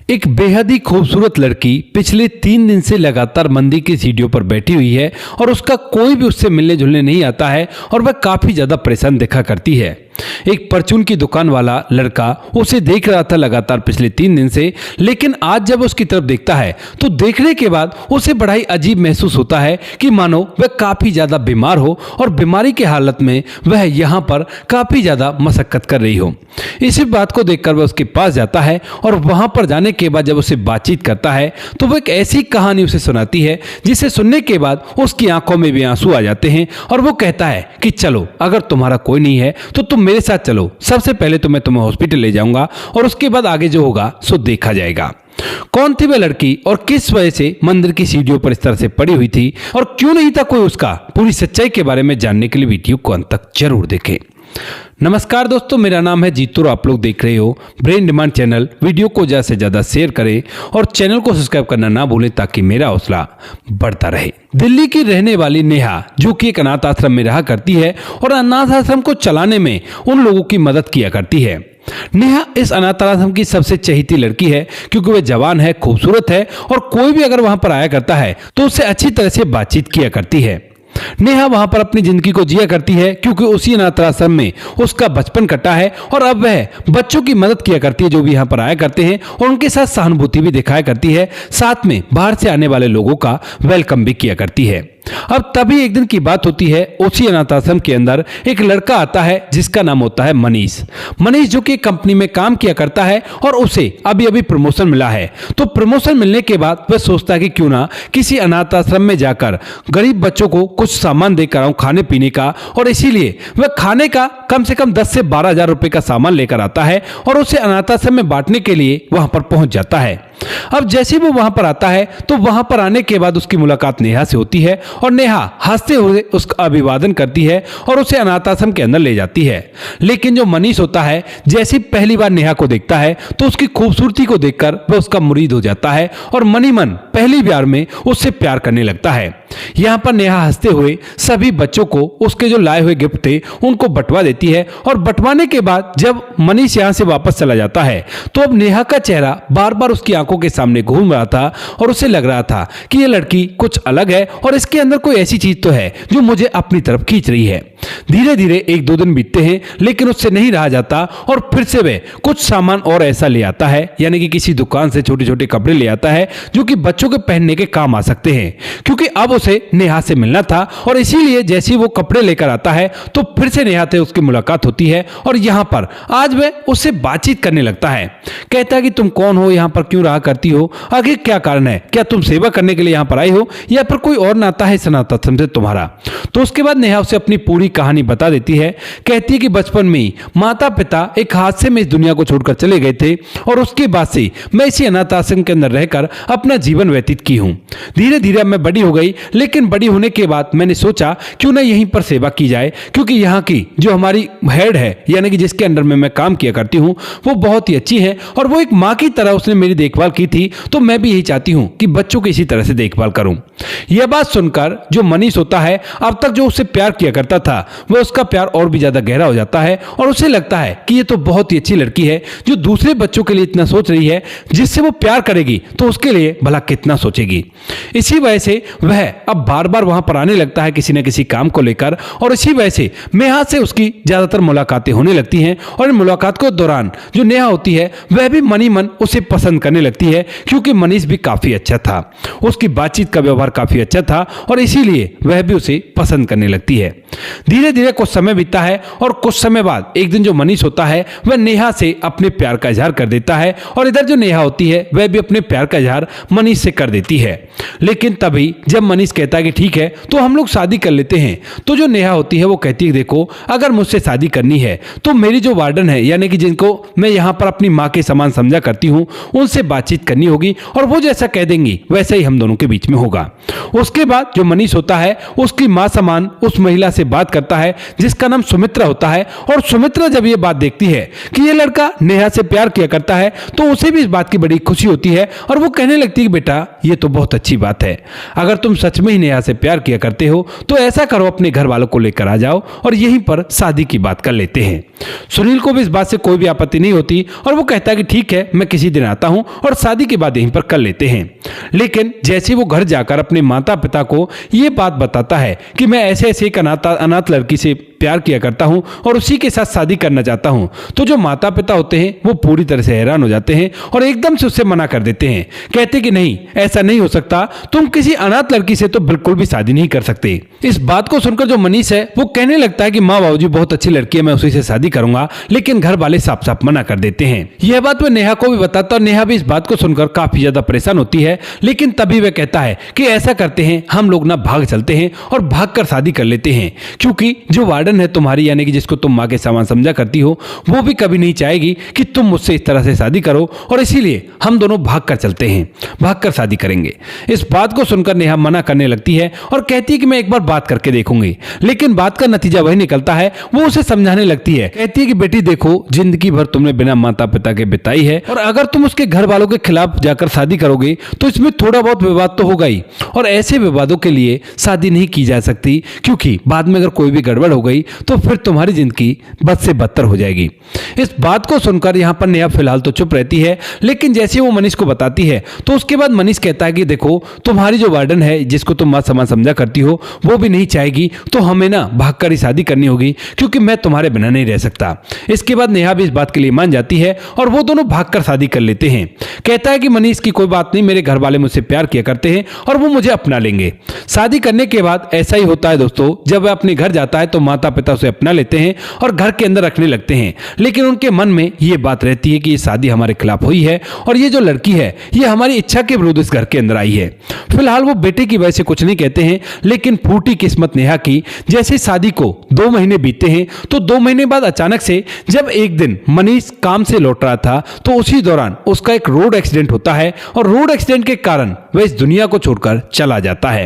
एक बेहद ही खूबसूरत लड़की पिछले 3 दिन से लगातार मंदिर की सीढ़ियों पर बैठी हुई है और उसका कोई भी उससे मिलने जुलने नहीं आता है और वह काफी ज्यादा परेशान दिखा करती है। एक परचून की दुकान वाला लड़का उसे देख रहा था लगातार पिछले 3 दिन से, लेकिन आज जब उसकी तरफ देखता है तो देखने के बाद उसे बड़ा ही अजीब महसूस होता है कि मानो वह काफी ज्यादा बीमार हो और बीमारी की हालत में वह यहाँ पर काफी ज्यादा मशक्कत कर रही हो। इसी बात को देखकर वह उसके पास जाता है और वहां पर जाने के बाद जब उसे बातचीत करता है तो वह एक ऐसी कहानी उसे सुनाती है जिसे सुनने के बाद उसकी आंखों में भी आंसू आ जाते हैं और वो कहता है कि चलो, अगर तुम्हारा कोई नहीं है तो तुम मेरे साथ चलो। सबसे पहले तो मैं तुम्हें हॉस्पिटल ले जाऊंगा और उसके बाद आगे जो होगा सो देखा जाएगा। कौन थी वह लड़की और किस वजह से मंदिर की सीढ़ियों पर इस तरह से पड़ी हुई थी और क्यों नहीं था कोई उसका, पूरी सच्चाई के बारे में जानने के लिए वीडियो को अंत तक जरूर देखें। नमस्कार दोस्तों, मेरा नाम है जीतू और आप लोग देख रहे हो ब्रेन डिमांड चैनल। वीडियो को ज़्यादा से ज़्यादा शेयर करें और चैनल को सब्सक्राइब करना ना भूलें ताकि मेरा हौसला बढ़ता रहे। दिल्ली की रहने वाली नेहा, जो कि एक अनाथ आश्रम में रहा करती है और अनाथ आश्रम को चलाने में उन लोगों की मदद किया करती है। नेहा इस अनाथ आश्रम की सबसे चहेती लड़की है क्योंकि वह जवान है, खूबसूरत है और कोई भी अगर वहां पर आया करता है तो उससे अच्छी तरह से बातचीत किया करती है। नेहा वहां पर अपनी जिंदगी को जिया करती है क्योंकि उसी अनाथ आश्रम में उसका बचपन कटा है और अब वह बच्चों की मदद किया करती है जो भी यहां पर आया करते हैं और उनके साथ सहानुभूति भी दिखाया करती है, साथ में बाहर से आने वाले लोगों का वेलकम भी किया करती है। अब तभी एक दिन की बात होती है, उसी अनाथ आश्रम के अंदर एक लड़का आता है जिसका नाम होता है मनीष। मनीष जो कि कंपनी में काम किया करता है और उसे अभी अभी प्रमोशन मिला है। तो प्रमोशन मिलने के बाद वह सोचता है कि क्यों ना किसी अनाथ आश्रम में जाकर गरीब बच्चों को कुछ सामान देकर आऊं खाने पीने का, और इसीलिए वह खाने का कम से कम 10 से 12 हजार रुपए का सामान लेकर आता है और उसे अनाथ आश्रम में बांटने के लिए वहां पर पहुंच जाता है। अब जैसे वो वहां पर आता है तो वहां पर आने के बाद उसकी मुलाकात नेहा से होती है और नेहा हंसते हुए उसका अभिवादन करती है और उसे अनाथ आश्रम के अंदर ले जाती है। लेकिन जो मनीष होता है, जैसे पहली बार नेहा को देखता है तो उसकी खूबसूरती को देखकर वह उसका मुरीद हो जाता है और मनी मन पहली बार में उससे प्यार करने लगता है। यहाँ पर नेहा हंसते हुए सभी बच्चों को उसके जो लाए हुए गिफ्ट थे उनको बंटवा देती है और बंटवाने के बाद जब मनीष यहाँ से वापस चला जाता है तो अब नेहा का चेहरा बार बार उसकी आंखों के सामने घूम रहा था और उसे लग रहा था कि ये लड़की कुछ अलग है और इसके अंदर कोई ऐसी चीज तो है जो मुझे अपनी तरफ खींच रही है। धीरे धीरे 1-2 दिन बीतते हैं लेकिन उससे नहीं रहा जाता और फिर से वह कुछ सामान और ऐसा ले आता है, यानी कि किसी दुकान से छोटे छोटे कपड़े ले आता है जो कि बच्चों के पहनने के काम आ सकते हैं, क्योंकि अब उसे नेहा से मिलना था और इसीलिए जैसे ही वो कपड़े लेकर आता है तो फिर से नेहा से उसकी मुलाकात होती है और यहाँ पर आज वह उससे बातचीत करने लगता है। कहता है कि तुम कौन हो, यहाँ पर क्यों रहा करती हो, आगे क्या कारण है, क्या तुम सेवा करने के लिए यहाँ पर आई हो या फिर कोई और नाता है इस अनाथ आश्रम से तुम्हारा। तो उसके बाद नेहा उसे अपनी पूरी कहानी बता देती है। कहती है कि बचपन में ही माता पिता एक हादसे में इस दुनिया को छोड़कर चले गए थे और उसके बाद से मैं इसी अनाथ आश्रम के अंदर रहकर अपना जीवन व्यतीत की हूँ। धीरे धीरे मैं बड़ी हो गई, लेकिन बड़ी होने के बाद मैंने सोचा क्यों ना यहीं पर सेवा की जाए, क्योंकि यहाँ की जो हमारी हेड है यानी कि जिसके अंडर में मैं काम किया करती हूँ वो बहुत ही अच्छी है और वो एक माँ की तरह उसने मेरी देखभाल की थी, तो मैं भी यही चाहती हूँ कि बच्चों की इसी तरह से देखभाल करूँ। यह बात सुनकर जो मनीष होता है, अब तक जो उससे प्यार किया करता था वह उसका प्यार और भी ज्यादा गहरा हो जाता है और उसे लगता है कि ये तो बहुत ही अच्छी लड़की है जो दूसरे बच्चों के लिए इतना सोच रही है, जिससे वो प्यार करेगी तो उसके लिए भला कितना सोचेगी। इसी वजह से वह अब बार बार वहां पर आने लगता है किसी न किसी काम को लेकर और इसी वजह से नेहा से उसकी ज्यादातर मुलाकातें होने लगती हैं और इन मुलाकात के दौरान जो नेहा होती है वह भी मनी मन उसे पसंद करने लगती है, क्योंकि मनीष भी काफी अच्छा था, उसकी बातचीत का व्यवहार काफी अच्छा था और इसीलिए वह भी उसे पसंद करने लगती है। धीरे धीरे कुछ समय बीतता है और कुछ समय बाद एक दिन जो मनीष होता है वह नेहा से अपने प्यार का इजहार कर देता है और इधर जो नेहा होती है वह भी अपने प्यार का इजहार मनीष से कर देती है। लेकिन तभी जब मनीष कहता है कि ठीक है तो हम लोग शादी कर लेते हैं, तो जो नेहा होती है वो कहती है देखो, अगर मुझसे शादी करनी है तो मेरी जो वार्डन है यानी कि जिनको मैं यहाँ पर अपनी माँ के समान समझा करती हूँ उनसे बातचीत करनी होगी और वो जैसा कह देंगी वैसा ही हम दोनों के बीच में होगा। उसके बाद जो मनीष होता है उसकी माँ समान उस महिला से बात करता है जिसका नाम सुमित्रा होता है और सुमित्रा जब ये बात देखती है कि ये लड़का नेहा से प्यार किया करता है तो उसे भी इस बात की बड़ी खुशी होती है और वो कहने लगती है कि बेटा ये तो बहुत अच्छी बात है, अगर तुम सच तुम ही नेहा से प्यार किया करते हो तो ऐसा करो, अपने घर वालों को लेकर आ जाओ और यहीं पर शादी की बात कर लेते हैं। सुनील को भी इस बात से कोई भी आपत्ति नहीं होती और वो कहता है कि ठीक है, मैं किसी दिन आता हूं और शादी के बाद यहीं पर कर लेते हैं। लेकिन जैसे वो घर जाकर अपने माता पिता को ये बात बताता है कि मैं ऐसे ऐसे एक अनाथ लड़की से प्यार किया करता हूं और उसी के साथ शादी करना चाहता हूं, तो जो माता पिता होते हैं वो पूरी तरह से हैरान हो जाते हैं और एकदम से उससे मना कर देते हैं। कहते कि नहीं, ऐसा नहीं हो सकता, तुम किसी अनाथ लड़की से तो बिल्कुल भी शादी नहीं कर सकते। इस बात को सुनकर जो मनीष है वो कहने लगता है कि माँ बाबूजी बहुत अच्छी लड़की है, मैं उसी से शादी करूंगा, लेकिन घर वाले साफ साफ मना कर देते हैं। यह बात वह नेहा को भी बताता और नेहा भी इस बात को सुनकर काफी ज्यादा परेशान होती है। लेकिन तभी वह कहता है कि ऐसा करते हैं, हम लोग ना भाग चलते हैं और भाग कर शादी कर लेते हैं, क्योंकि जो वार्डन है तुम्हारी, यानी कि जिसको तुम माँ के समान समझा करती हो, वो भी कभी नहीं चाहेगी कि तुम मुझसे इस तरह से शादी करो, और इसीलिए हम दोनों भाग कर चलते हैं, भाग कर शादी करेंगे। इस बात को सुनकर नेहा मना करने लगती है और कहती है कि मैं एक बार बात करके देखूंगी। लेकिन बात का नतीजा वही निकलता है, वो उसे समझाने लगती है। कहती है कि बेटी देखो, जिंदगी भर तुमने बिना माता पिता के बिताई है और अगर तुम उसके घर वालों के खिलाफ जाकर शादी करोगे तो इसमें थोड़ा बहुत विवाद तो होगा ही, और ऐसे विवादों के लिए शादी नहीं की जा सकती, क्योंकि बाद में अगर कोई भी गड़बड़ हो गई तो फिर तुम्हारी जिंदगी बद से बदतर हो जाएगी। इस बात को सुनकर यहाँ पर नेहा फिलहाल तो चुप रहती है, लेकिन जैसे वो मनीष को बताती है तो उसके बाद मनीष कहता है कि देखो, तुम्हारी जो वार्डन है जिसको तुम मां समान समझा करती हो, वो भी नहीं चाहेगी, तो हमें ना भागकर ही शादी करनी होगी, क्योंकि मैं तुम्हारे बिना नहीं रह सकता। इसके बाद नेहा भी इस बात के लिए मान जाती है और वो दोनों भागकर शादी कर लेते हैं। कहता है कि मनीष की कोई बात नहीं, मेरे घर वाले मुझसे प्यार किया करते हैं और वो मुझे अपना लेंगे। शादी करने के बाद ऐसा ही होता है दोस्तों, जब वह अपने घर जाता है तो माता पिता उसे अपना लेते हैं और घर के अंदर रखने लगते हैं, लेकिन उनके मन में ये बात रहती है कि ये शादी हमारे खिलाफ हुई है और ये जो लड़की है ये हमारी इच्छा के विरुद्ध इस घर के अंदर आई है। फिलहाल वो बेटे की वजह से कुछ नहीं कहते हैं, लेकिन फूटी किस्मत नेहा की, जैसे शादी को 2 महीने बीतते हैं तो 2 महीने बाद अचानक से जब एक दिन मनीष काम से लौट रहा था तो उसी दौरान उसका एक रोड एक्सीडेंट होता है और रोड एक्सीडेंट के कारण वह इस दुनिया को छोड़कर चला जाता है।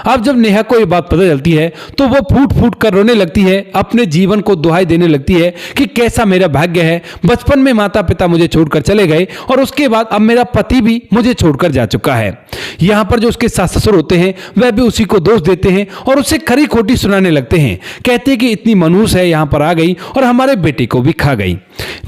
अब जब नेहा को यह बात पता चलती है तो वो फूट फूट कर रोने लगती है, अपने जीवन को दुहाई देने लगती है कि कैसा मेरा भाग्य है, बचपन में माता पिता मुझे छोड़कर चले गए और उसके बाद अब मेरा पति भी मुझे छोड़कर जा चुका है। यहाँ पर जो उसके सास ससुर होते हैं वह भी उसी को दोष देते हैं और उसे खरी खोटी सुनाने लगते हैं। कहते हैं कि इतनी मनहूस है, यहाँ पर आ गई और हमारे बेटे को भी खा गई।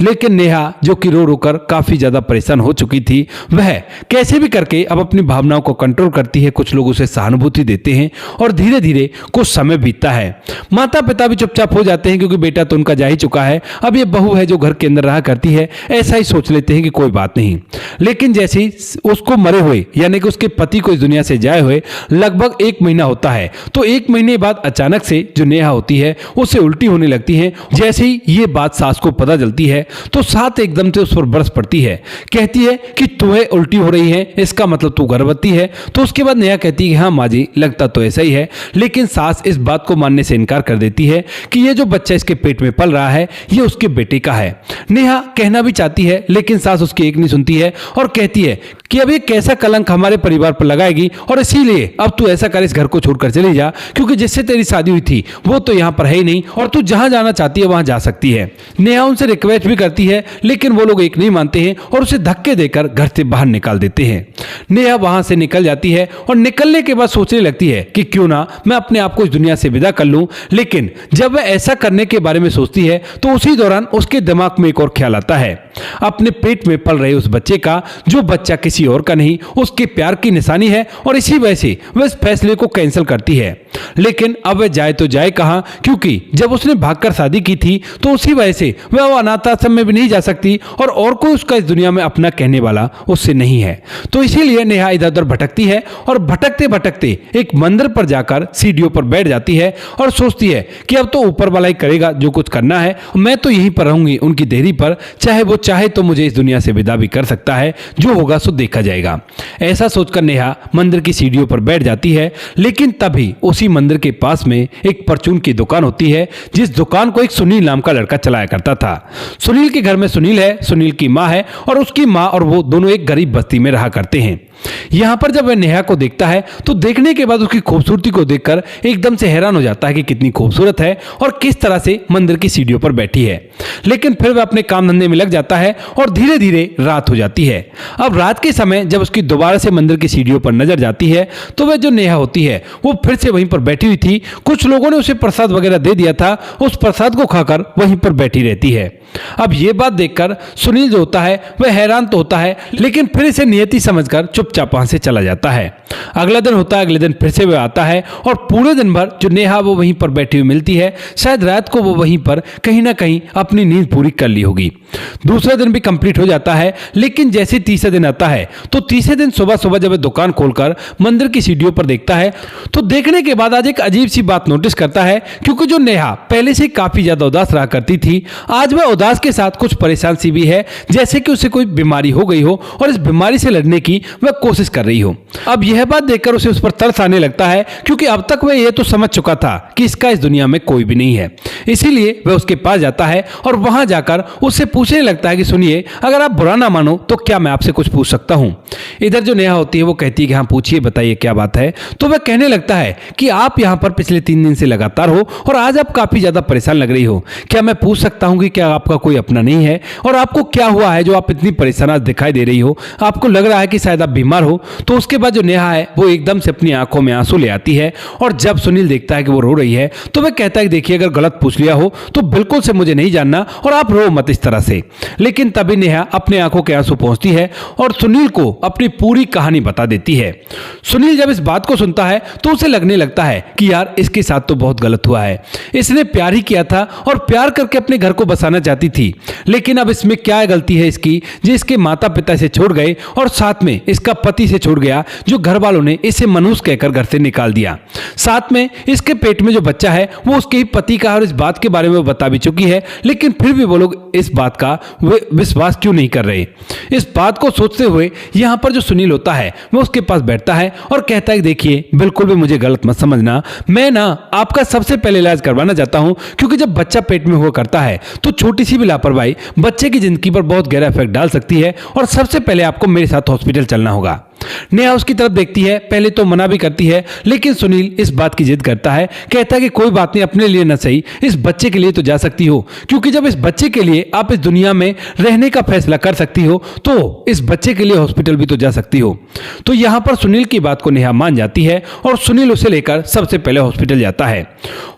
लेकिन नेहा, जो कि रो रोकर काफी ज्यादा परेशान हो चुकी थी, वह कैसे भी करके अब अपनी भावनाओं को कंट्रोल करती है। कुछ लोग उसे सहानुभूति देते हैं और धीरे धीरे कुछ समय बीतता है। माता पिता भी चुपचाप हो जाते हैं, क्योंकि बेटा तो उनका जा ही चुका है, अब ये बहू है जो घर के अंदर रहा करती है, ऐसा ही सोच लेते हैं कि कोई बात नहीं। लेकिन जैसे ही उसको मरे हुए, यानी कि उसके पति को इस दुनिया से जाए हुए लगभग 1 महीना होता है, तो 1 महीने बाद अचानक से जो नेहा होती है उसे उल्टी होने लगती है। जैसे ही ये बात सास को पता चलती है तो सास एकदम से उस पर बरस पड़ती है। कहती है कि तुम्हें उल्टी हो रही है, इसका मतलब तू गर्भवती है। तो उसके बाद नेहा कहती है हाँ माँ जी, लगता तो ऐसा ही है। लेकिन सास इस बात को मानने से इनकार कर देती है कि ये जो बच्चा इसके पेट में पल रहा है ये उसके बेटे का है। नेहा कहना भी चाहती है, लेकिन सास उसकी एक नहीं सुनती है और कहती है कि अब ये कैसा कलंक हमारे परिवार पर लगाएगी और इसीलिए अब तू ऐसा कर, इस घर को छोड़कर चली जा, क्योंकि जिससे तेरी शादी हुई थी वो तो यहाँ पर है ही नहीं और तू जहां जाना चाहती है वहां जा सकती है। नेहा उनसे रिक्वेस्ट भी करती है, लेकिन वो लोग एक नहीं मानते हैं और उसे धक्के देकर घर से बाहर निकाल देते हैं। नेहा वहां से निकल जाती है और निकलने के बाद सोचने लगती है कि क्यों ना मैं अपने आप को इस दुनिया से विदा कर लूं। लेकिन जब वह ऐसा करने के बारे में सोचती है तो उसी दौरान उसके दिमाग में एक और ख्याल आता है, अपने पेट में पल रहे उस बच्चे का, जो बच्चा किसी और का नहीं उसके प्यार की निशानी है, और इसी वजह से वह इस फैसले को कैंसिल करती है। लेकिन अब वह जाए तो जाए कहां, क्योंकि जब उसने भागकर शादी की थी तो उसी वजह से वह अनाथ आश्रम में भी नहीं जा सकती और कोई उसका इस दुनिया में अपना कहने वाला उससे नहीं है। तो इसीलिए नेहा इधर उधर भटकती है और भटकते भटकते एक मंदिर पर जाकर सीढ़ियों पर बैठ जाती है और सोचती है कि अब तो ऊपर वाला ही करेगा जो कुछ करना है, मैं तो यहीं पर रहूंगी उनकी देहरी पर, चाहे वो चाहे तो मुझे इस दुनिया से विदा भी कर सकता है, जो होगा सो देखा जाएगा। ऐसा सोचकर नेहा मंदिर की सीढ़ियों पर बैठ जाती है। लेकिन तभी उसी मंदिर के पास में एक परचून की दुकान होती है, जिस दुकान को एक सुनील नाम का लड़का चलाया करता था। सुनील के घर में सुनील है, सुनील की माँ है और उसकी माँ और वो दोनों एक गरीब बस्ती में रहा करते हैं। यहां पर जब वह नेहा को देखता है तो देखने के बाद उसकी खूबसूरती को देखकर एकदम से हैरान हो जाता है कि कितनी खूबसूरत है और किस तरह से मंदिर की सीढ़ियों पर बैठी है। लेकिन फिर वह अपने काम धंधे में लग जाता जाता है और धीरे धीरे रात हो जाती है। अब रात के समय जब उसकी दोबारा से मंदिर की सीढ़ियों पर नजर जाती है तो वह जो नेहा होती है वो फिर से वहीं पर बैठी हुई थी। कुछ लोगों ने उसे प्रसाद वगैरह दे दिया था, उस प्रसाद को खाकर वहीं पर बैठी रहती है। अब ये बात देखकर सुनील जो होता है वह हैरान तो होता है, लेकिन फिर इसे नियति समझकर चुपचाप वहां से चला जाता है। अगला दिन होता है, अगले दिन फिर से वह आता है और पूरे दिन भर जो नेहा वो वहीं पर बैठी हुई मिलती है। शायद रात को वो वहीं पर कहीं ना कहीं अपनी नींद पूरी कर ली होगी। दूसरा दिन भी कंप्लीट हो जाता है, लेकिन जैसे तीसरे दिन आता है तो तीसरे दिन सुबह सुबह जब वह दुकान खोलकर मंदिर की सीढ़ियों पर देखता है तो देखने के बाद आज एक अजीब सी बात नोटिस करता है, क्योंकि जो नेहा पहले से काफी ज्यादा उदास रहा करती थी, आज वह उदास के साथ कुछ परेशान सी भी है, जैसे कि उसे कोई बीमारी हो गई हो और इस बीमारी से लड़ने की वह कोशिश कर रही हो। अब यह बात देखकर उसे उस पर तरस आने लगता है, क्योंकि अब तक वह यह तो समझ चुका था कि इसका इस दुनिया में कोई भी नहीं है। इसीलिए वह उसके पास जाता है और वहां जाकर उससे पूछने लगता है कि सुनिए, अगर आप बुरा ना मानो तो क्या मैं आपसे कुछ पूछ सकता हूं। इधर जो नेहा होती है वो कहती है कि हाँ पूछिए, बताइए क्या बात है। तो वह कहने लगता है कि आप यहाँ पर पिछले 3 दिन से लगातार हो और आज आप काफी ज्यादा परेशान लग रही हो। क्या मैं पूछ सकता हूँ कि क्या आपका कोई अपना नहीं है और आपको क्या हुआ है जो आप इतनी परेशान आज दिखाई दे रही हो? आपको लग रहा है कि शायद आप बीमार हो। तो उसके बाद जो नेहा है वो एकदम से अपनी आंखों में आंसू ले आती है और जब सुनील देखता है कि वो रो रही है तो वह कहता है कि देखिए, अगर गलत पूछ लिया हो तो बिल्कुल से मुझे नहीं जानना और आप रो मत इस तरह से। लेकिन तभी नेहा अपने आंखों के आंसू पहुंचती है और सुनील को अपनी पूरी कहानी बता देती है। सुनील जब इस बात को सुनता है तो उसे लगने लगता है कि यार इसके साथ तो बहुत गलत हुआ है। इसने प्यार ही किया था और प्यार करके अपने घर को बसाना चाहती थी, लेकिन अब इसमें क्या गलती है इसकी जो इसके माता पिता से छोड़ गए और साथ में इसका पति से छोड़ गया, जो घर वालों ने इसे मनुष्य कहकर घर से निकाल दिया। साथ में इसके पेट में जो बच्चा है वो उसके ही पति का, और इस बात के बारे में वो बता भी चुकी है, लेकिन फिर भी वो लोग इस बात का विश्वास क्यों नहीं कर रहे। इस बात को सोचते हुए यहाँ पर जो सुनील होता है वो उसके पास बैठता है और कहता है कि देखिए, बिल्कुल भी मुझे गलत मत समझना, मैं ना आपका सबसे पहले इलाज करवाना चाहता हूं, क्योंकि जब बच्चा पेट में हुआ करता है तो छोटी सी भी लापरवाही बच्चे की जिंदगी पर बहुत गहरा इफेक्ट डाल सकती है और सबसे पहले आपको मेरे साथ हॉस्पिटल चलना होगा। नेहा उसकी तरफ देखती है, पहले तो मना भी करती है, लेकिन सुनील इस बात की जिद करता है, कहता है कि कोई बात नहीं, अपने लिए ना सही इस बच्चे के लिए तो जा सकती हो, क्योंकि जब इस बच्चे के लिए आप इस दुनिया में रहने का फैसला कर सकती हो तो इस बच्चे के लिए हॉस्पिटल भी तो जा सकती हो। तो यहां पर सुनील की बात को नेहा मान जाती है और सुनील उसे लेकर सबसे पहले हॉस्पिटल जाता है।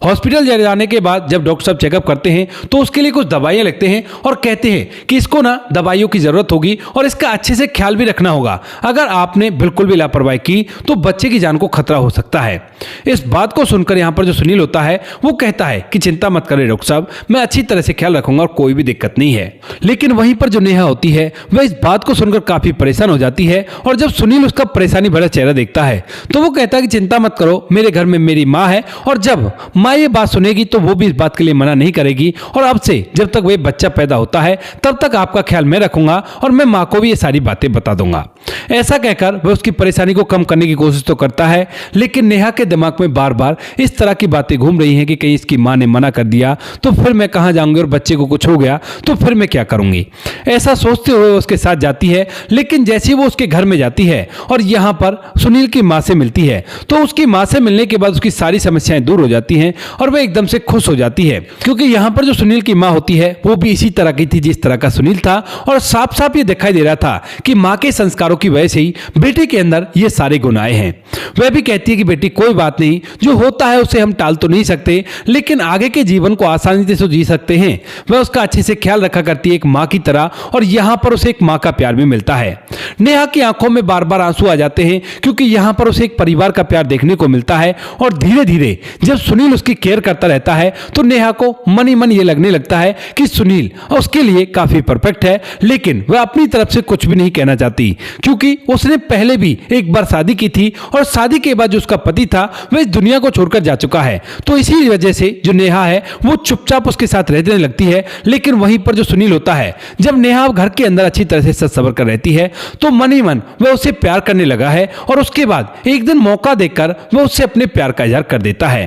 हॉस्पिटल जाने के बाद जब डॉक्टर साहब चेकअप करते हैं तो उसके लिए कुछ दवाइयां लिखते हैं और कहते हैं कि इसको ना दवाइयों की जरूरत होगी और इसका अच्छे से ख्याल भी रखना होगा। अगर आपने बिल्कुल भी लापरवाही की तो बच्चे की जान को खतरा हो सकता है। इस बात को सुनकर यहां पर जो सुनील होता है वो कहता है कि चिंता मत करें डॉक्टर साहब, मैं अच्छी तरह से ख्याल रखूंगा और कोई भी दिक्कत नहीं है। लेकिन वहीं पर जो नेहा होती है वह इस बात को सुनकर काफी परेशान हो जाती है और जब सुनील उसका परेशानी भरा चेहरा देखता है तो वो कहता है कि चिंता मत करो, मेरे घर में मेरी माँ है और जब माँ ये बात सुनेगी तो वो भी इस बात के लिए मना नहीं करेगी और अब से जब तक वह बच्चा पैदा होता है तब तक आपका ख्याल मैं रखूंगा और मैं माँ को भी ये सारी बातें बता दूंगा। ऐसा कहकर वह उसकी परेशानी को कम करने की कोशिश तो करता है, लेकिन नेहा के दिमाग में बार बार इस तरह की बातें घूम रही हैं कि कहीं इसकी माँ ने मना कर दिया तो फिर मैं कहाँ जाऊंगी और बच्चे को कुछ हो गया तो फिर मैं क्या करूंगी। ऐसा सोचते हुए उसके साथ जाती है, लेकिन जैसे वो उसके घर में जाती है और यहाँ पर सुनील की माँ से मिलती है तो उसकी माँ से मिलने के बाद उसकी सारी समस्याएं दूर हो जाती हैं और वह एकदम से खुश हो जाती है, क्योंकि यहाँ पर जो सुनील की माँ होती है वो भी इसी तरह की थी जिस तरह का सुनील था और साफ साफ ये दिखाई दे रहा था कि माँ के संस्कारों की वजह से ही बेटे के अंदर ये सारे गुण आए हैं। वह भी कहती है कि बेटी कोई बात नहीं, जो होता है उसे हम टाल तो नहीं सकते, लेकिन आगे के जीवन को आसानी से जी सकते हैं। वह उसका अच्छे से ख्याल रखा करती है एक माँ की तरह और यहाँ पर उसे एक माँ का प्यार भी मिलता है। नेहा की आंखों में बार बार आंसू आ जाते हैं, क्योंकि यहाँ पर उसे एक परिवार का प्यार देखने को मिलता है और धीरे धीरे जब सुनील उसकी केयर करता रहता है तो नेहा को मन ही मन ये लगने लगता है कि सुनील उसके लिए काफी परफेक्ट है, लेकिन वह अपनी तरफ से कुछ भी नहीं कहना चाहती, क्योंकि उसने पहले भी एक बार शादी की थी और शादी के बाद जो उसका पति था वह इस दुनिया को छोड़कर जा चुका है। तो इसी वजह से जो नेहा है वो चुपचाप उसके साथ रहने लगती है। लेकिन वहीं पर जो सुनील होता है, जब नेहा घर के अंदर अच्छी तरह से सच सवर कर रहती है तो मन ही मन वह उसे प्यार करने लगा है और उसके बाद एक दिन मौका देखकर वह उससे अपने प्यार का इजहार कर देता है।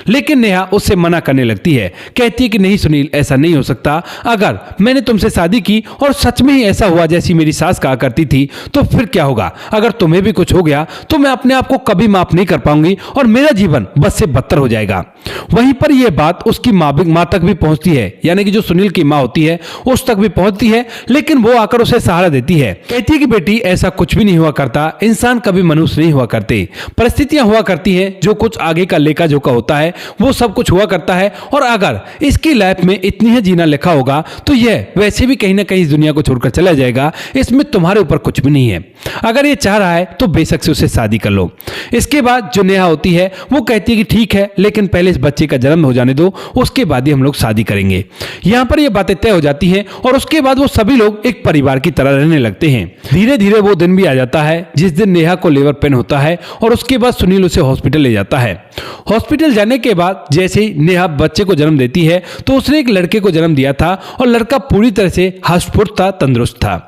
लेकिन नेहा उससे मना करने लगती है, कहती है कि नहीं सुनील, ऐसा नहीं हो सकता। अगर मैंने तुमसे शादी की और सच में ही ऐसा हुआ जैसी मेरी सास कहा करती थी तो फिर क्या होगा? अगर तुम्हें भी कुछ हो गया तो मैं अपने आप को कभी माफ नहीं कर पाऊंगी और मेरा जीवन बस से बदतर हो जाएगा। वहीं पर यह बात उसकी मां तक भी पहुंचती है, यानी कि जो सुनील की मां होती है उस तक भी पहुंचती है, लेकिन वो आकर उसे सहारा देती है। कहती है कि बेटी ऐसा कुछ भी नहीं हुआ करता, इंसान कभी मनुष्य नहीं हुआ करते, परिस्थितियां हुआ करती हैं, जो कुछ आगे का लेखा जोखा होता है वो सब कुछ हुआ करता है। और अगर इसकी लाइफ में इतनी ही जीना लिखा होगा तो यह वैसे भी कहीं ना कहीं इस दुनिया को छोड़कर चला जाएगा, इसमें तुम्हारे ऊपर कुछ भी नहीं है। अगर ये चाह रहा है तो बेशक से उसे शादी कर लो। इसके बाद जो नेहा होती है वो कहती है कि ठीक है, लेकिन पहले इस बच्चे का जन्म हो जाने दो, उसके बाद ही हम लोग शादी करेंगे। यहां पर ये बातें तय हो जाती हैं और उसके बाद वो सभी लोग एक परिवार की तरह रहने लगते हैं। धीरे धीरे वो दिन भी आ जाता है जिस दिन नेहा को लेबर पेन होता है और उसके बाद सुनील उसे हॉस्पिटल ले जाता है। हॉस्पिटल जाने के बाद जैसे ही नेहा बच्चे को जन्म देती है तो उसने एक लड़के को जन्म दिया था और लड़का पूरी तरह से हष्ट-पुष्ट था, तंदुरुस्त था।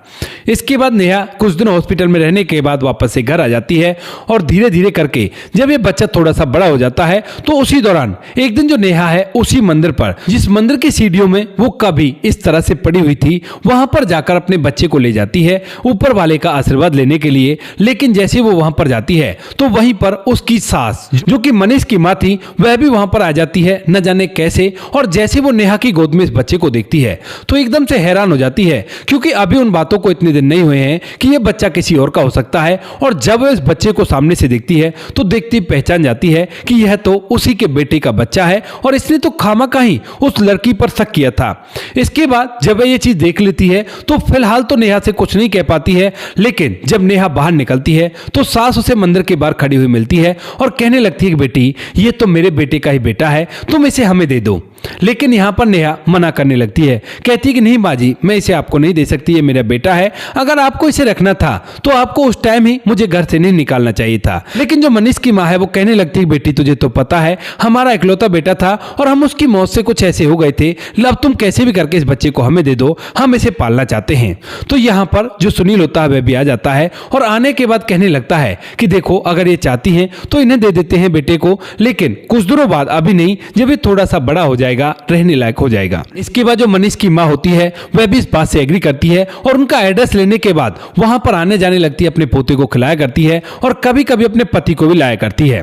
इसके बाद नेहा कुछ दिन हॉस्पिटल में रहने के बाद वापस से घर आ जाती है और धीरे धीरे करके जब ये बच्चा थोड़ा सा बड़ा हो जाता है तो उसी दौरान एक दिन जो नेहा है उसी मंदिर पर, जिस मंदिर की सीढ़ियों में वो कभी इस तरह से पड़ी हुई थी, वहां पर जाकर अपने बच्चे को ले जाती है ऊपर वाले का आशीर्वाद लेने के लिए। लेकिन जैसे वो वहां पर जाती है तो वहीं पर उसकी सास जो कि मनीष की मां थी वह भी वहां पर आ जाती है, न जाने कैसे। और जैसे वो नेहा की गोद में इस बच्चे को देखती है तो एकदम से हैरान हो जाती है, क्योंकि अभी उन बातों को इतने दिन नहीं हुए हैं कि यह बच्चा किसी और का हो सकता है। और जब वह इस बच्चे को सामने से देखती है तो देखती पहचान जाती है कि यह तो उसी के बेटे का बच्चा है और इसने तो खामखा ही उस लड़की पर शक किया था। इसके बाद जब वह ये चीज देख लेती है तो फिलहाल तो नेहा से कुछ नहीं कह पाती है, लेकिन जब नेहा बाहर निकलती है तो सास उसे मंदिर के बाहर खड़ी हुई मिलती है और कहने लगती है कि बेटी ये तो मेरे बेटे का ही बेटा है, तुम इसे हमें दे दो। लेकिन यहां पर नेहा मना करने लगती है, कहती है कि नहीं बाजी, मैं इसे आपको नहीं दे सकती, ये मेरा बेटा है। अगर आपको इसे रखना था तो आपको उस टाइम ही मुझे घर से नहीं निकालना चाहिए था। लेकिन जो मनीष की मां है वो कहने लगती है बेटी तुझे तो पता है हमारा इकलौता बेटा था और हम उसकी मौत से कुछ ऐसे हो गए थे, अब तुम कैसे भी करके इस बच्चे को हमें दे दो, हम इसे पालना चाहते हैं। तो यहाँ पर जो सुनील होता है वह भी आ जाता है और आने के बाद कहने लगता है कि देखो अगर ये चाहती हैं तो इन्हें दे देते हैं बेटे को, लेकिन कुछ दिनों बाद, अभी नहीं, जब ये थोड़ा सा बड़ा हो जाएगा, रहने लायक हो जाएगा। इसके बाद जो मनीष की मां होती है वह भी इस बात से एग्री करती है और उनका एड्रेस लेने के बाद वहां पर आने जाने लगती है, अपने पोते को खिलाया करती है और कभी कभी अपने पति को भी लाया करती है।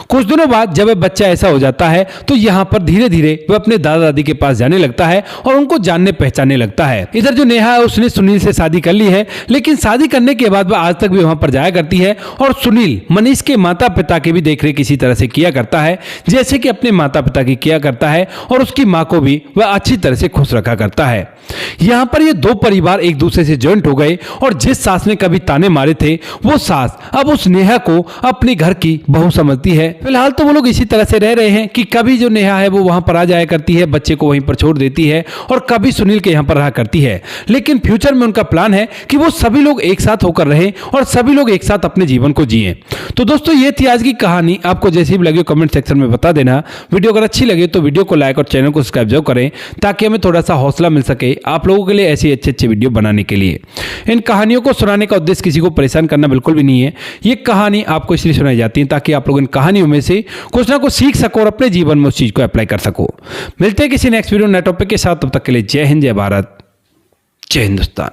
कुछ दिनों बाद जब वह बच्चा ऐसा हो जाता है तो यहाँ पर धीरे धीरे वह अपने दादा दादी के पास जाने लगता है और उनको जानने पहचानने लगता है। इधर जो नेहा है उसने सुनील से शादी कर ली है, लेकिन शादी करने के बाद वह आज तक भी वहां पर जाया करती है और सुनील मनीष के माता पिता की भी देखरेख इसी तरह से किया करता है जैसे कि अपने माता पिता की किया करता है और उसकी मां को भी वह अच्छी तरह से खुश रखा करता है। यहाँ पर ये दो परिवार एक दूसरे से जॉइंट हो गए और जिस सास ने कभी ताने मारे थे वो सास अब उस नेहा को अपने घर की बहू समझती है। फिलहाल तो वो लोग इसी तरह से रह रहे हैं कि कभी जो नेहा है वो वहां पर आ जाया करती है, बच्चे को वहीं पर छोड़ देती है और कभी सुनील के यहाँ पर रहा करती है। लेकिन फ्यूचर में उनका प्लान है कि वो सभी लोग एक साथ होकर रहें और सभी लोग एक साथ अपने जीवन को जिए। तो दोस्तों ये थी आज की कहानी। आपको जैसी भी लगी कमेंट सेक्शन में बता देना। वीडियो अगर अच्छी लगे तो वीडियो को लाइक और चैनल को सब्सक्राइब जरूर करें ताकि हमें थोड़ा सा हौसला मिल सके आप लोगों के लिए ऐसी अच्छे वीडियो बनाने के लिए। इन कहानियों को सुनाने का उद्देश्य किसी को परेशान करना बिल्कुल भी नहीं है। ये कहानी आपको इसलिए सुनाई जाती है ताकि आप लोग इन कहानियों में से कुछ ना कुछ सीख सको और अपने जीवन में उस चीज को अप्लाई कर सको। मिलते हैं किसी नेक्स्ट वीडियो नए टॉपिक के साथ, तब तक के लिए जय हिंद, जय भारत, जय हिंदुस्तान।